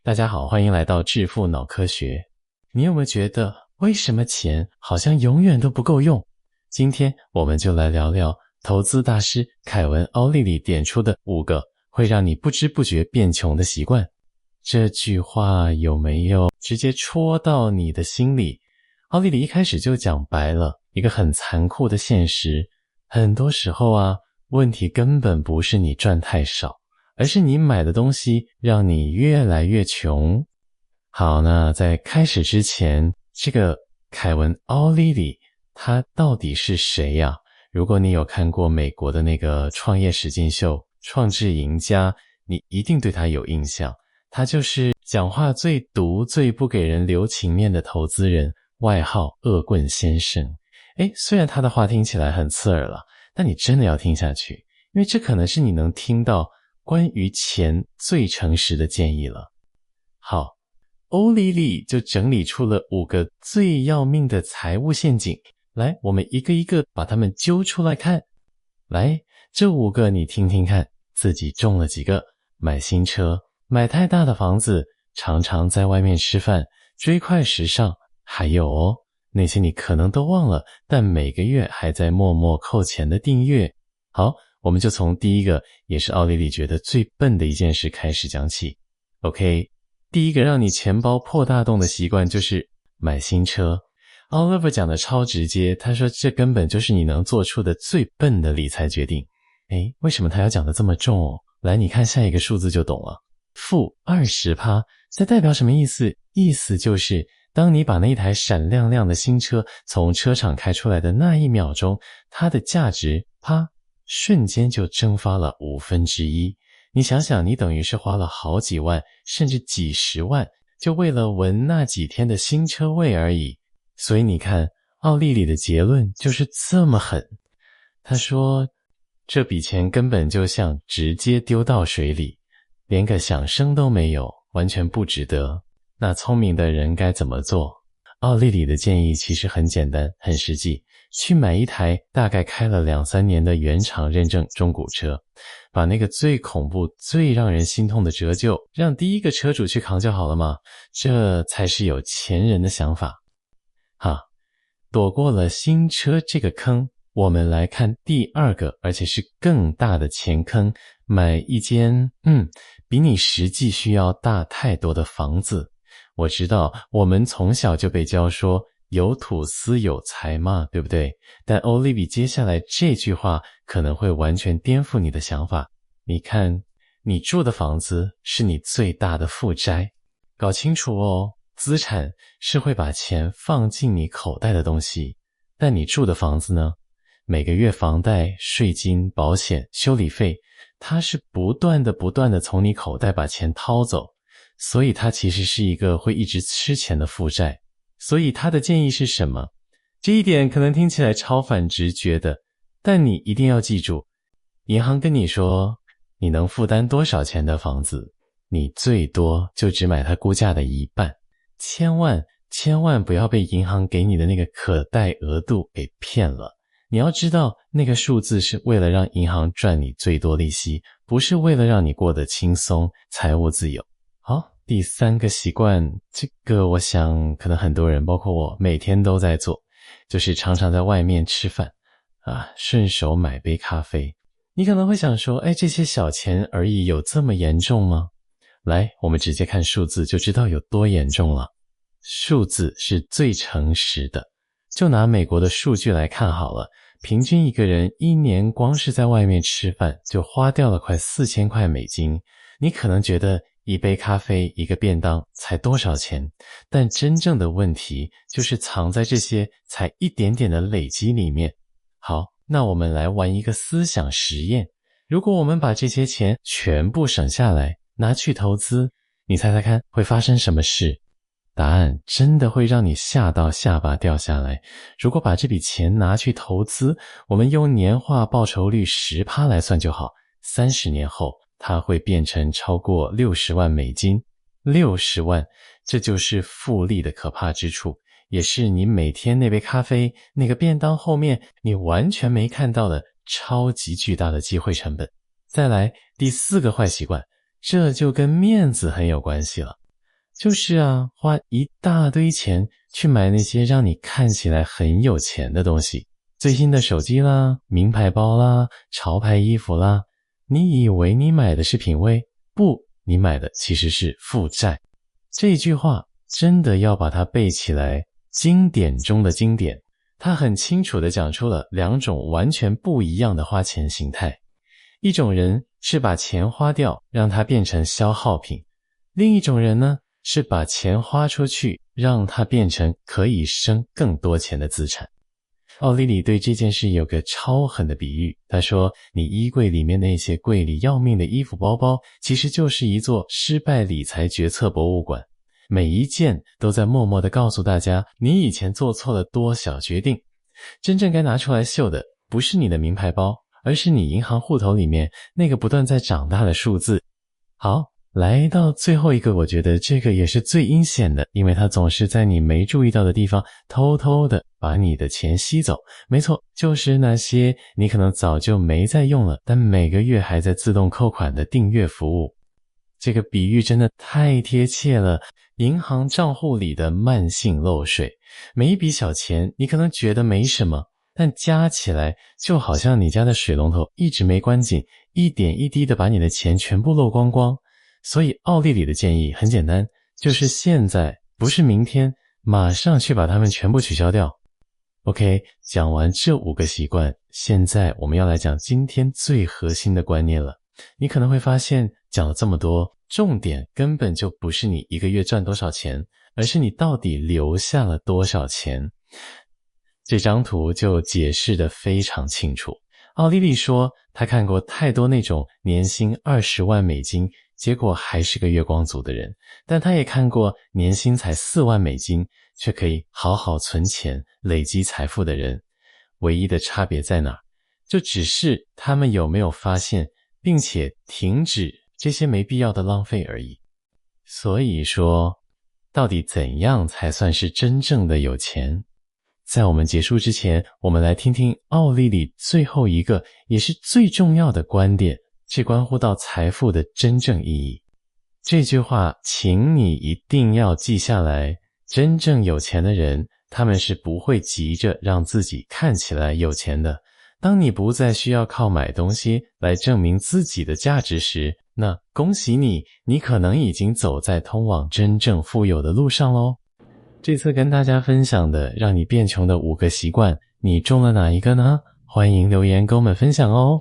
大家好，欢迎来到致富脑科学。你有没有觉得为什么钱好像永远都不够用？今天我们就来聊聊投资大师凯文·奥利里点出的5个会让你不知不觉变穷的习惯。这句话有没有直接戳到你的心里？奥利里一开始就讲白了一个很残酷的现实，很多时候问题根本不是你赚太少，而是你买的东西让你越来越穷。好，那在开始之前，这个凯文·奥利里他到底是谁呀？如果你有看过美国的那个创业实境秀《创智赢家》，你一定对他有印象。他就是讲话最毒、最不给人留情面的投资人，外号恶棍先生。虽然他的话听起来很刺耳了，但你真的要听下去，因为这可能是你能听到关于钱最诚实的建议了。好，欧利里就整理出了5个最要命的财务陷阱，来，我们一个一个把它们揪出来看。来，这5个你听听看，自己中了几个？买新车，买太大的房子，常常在外面吃饭，追快时尚，还有那些你可能都忘了，但每个月还在默默扣钱的订阅。好，我们就从第一个，也是奥利里觉得最笨的一件事开始讲起。OK， 第一个让你钱包破大洞的习惯就是买新车。Oliver 讲的超直接，他说这根本就是你能做出的最笨的理财决定。为什么他要讲的这么重？来，你看下一个数字就懂了。-20%，这代表什么意思？意思就是当你把那台闪亮亮的新车从车厂开出来的那一秒钟，它的价值瞬间就蒸发了1/5。你想想，你等于是花了好几万甚至几十万，就为了闻那几天的新车味而已。所以你看，奥利里的结论就是这么狠。他说这笔钱根本就像直接丢到水里，连个响声都没有，完全不值得。那聪明的人该怎么做？奥利里的建议其实很简单，很实际，去买一台大概开了2-3年的原厂认证中古车，把那个最恐怖、最让人心痛的折旧让第一个车主去扛就好了嘛，这才是有钱人的想法。躲过了新车这个坑，我们来看第2个，而且是更大的钱坑，买一间比你实际需要大太多的房子。我知道我们从小就被教说有土司有财嘛，对不对？但欧利比接下来这句话可能会完全颠覆你的想法。你看，你住的房子是你最大的负债，搞清楚资产是会把钱放进你口袋的东西，但你住的房子呢？每个月房贷、税金、保险、修理费，它是不断的从你口袋把钱掏走，所以它其实是一个会一直吃钱的负债。所以他的建议是什么？这一点可能听起来超反直觉的，但你一定要记住，银行跟你说你能负担多少钱的房子，你最多就只买它估价的1半。千万不要被银行给你的那个可贷额度给骗了。你要知道，那个数字是为了让银行赚你最多利息，不是为了让你过得轻松、财务自由。好，第3个习惯，这个我想可能很多人包括我每天都在做，就是常常在外面吃饭顺手买杯咖啡。你可能会想说，这些小钱而已，有这么严重吗？来，我们直接看数字就知道有多严重了。数字是最诚实的，就拿美国的数据来看好了，平均一个人1年光是在外面吃饭就花掉了快4000块美金。你可能觉得一杯咖啡、一个便当才多少钱，但真正的问题就是藏在这些才一点点的累积里面。好，那我们来玩一个思想实验，如果我们把这些钱全部省下来拿去投资，你猜猜看会发生什么事？答案真的会让你吓到下巴掉下来。如果把这笔钱拿去投资，我们用年化报酬率 10% 来算就好，30年后它会变成超过60万美金。60万，这就是复利的可怕之处，也是你每天那杯咖啡、那个便当后面你完全没看到的超级巨大的机会成本。再来，第4个坏习惯，这就跟面子很有关系了。就是啊，花一大堆钱去买那些让你看起来很有钱的东西，最新的手机啦，名牌包啦，潮牌衣服啦，你以为你买的是品味？不，你买的其实是负债。这句话真的要把它背起来，经典中的经典。它很清楚地讲出了两种完全不一样的花钱形态。一种人是把钱花掉，让它变成消耗品；另一种人呢，是把钱花出去，让它变成可以生更多钱的资产。奥利里对这件事有个超狠的比喻，他说，你衣柜里面那些贵里要命的衣服包包，其实就是一座失败理财决策博物馆，每一件都在默默地告诉大家，你以前做错了多少决定。真正该拿出来秀的，不是你的名牌包，而是你银行户头里面那个不断在长大的数字。好，来到最后一个，我觉得这个也是最阴险的，因为它总是在你没注意到的地方偷偷的把你的钱吸走。没错，就是那些你可能早就没在用了，但每个月还在自动扣款的订阅服务。这个比喻真的太贴切了，银行账户里的慢性漏水，每一笔小钱你可能觉得没什么，但加起来就好像你家的水龙头一直没关紧，一点一滴的把你的钱全部漏光光。所以奥利里的建议很简单，就是现在，不是明天，马上去把它们全部取消掉。OK， 讲完这5个习惯，现在我们要来讲今天最核心的观念了。你可能会发现，讲了这么多，重点根本就不是你一个月赚多少钱，而是你到底留下了多少钱。这张图就解释得非常清楚。奥利里说，他看过太多那种年薪20万美金，结果还是个月光族的人，但他也看过年薪才4万美金，却可以好好存钱，累积财富的人。唯一的差别在哪？就只是他们有没有发现，并且停止这些没必要的浪费而已。所以说，到底怎样才算是真正的有钱？在我们结束之前，我们来听听奥利里最后一个也是最重要的观点，这关乎到财富的真正意义。这句话请你一定要记下来，真正有钱的人，他们是不会急着让自己看起来有钱的。当你不再需要靠买东西来证明自己的价值时，那恭喜你，你可能已经走在通往真正富有的路上咯。这次跟大家分享的让你变穷的5个习惯，你中了哪一个呢？欢迎留言跟我们分享哦。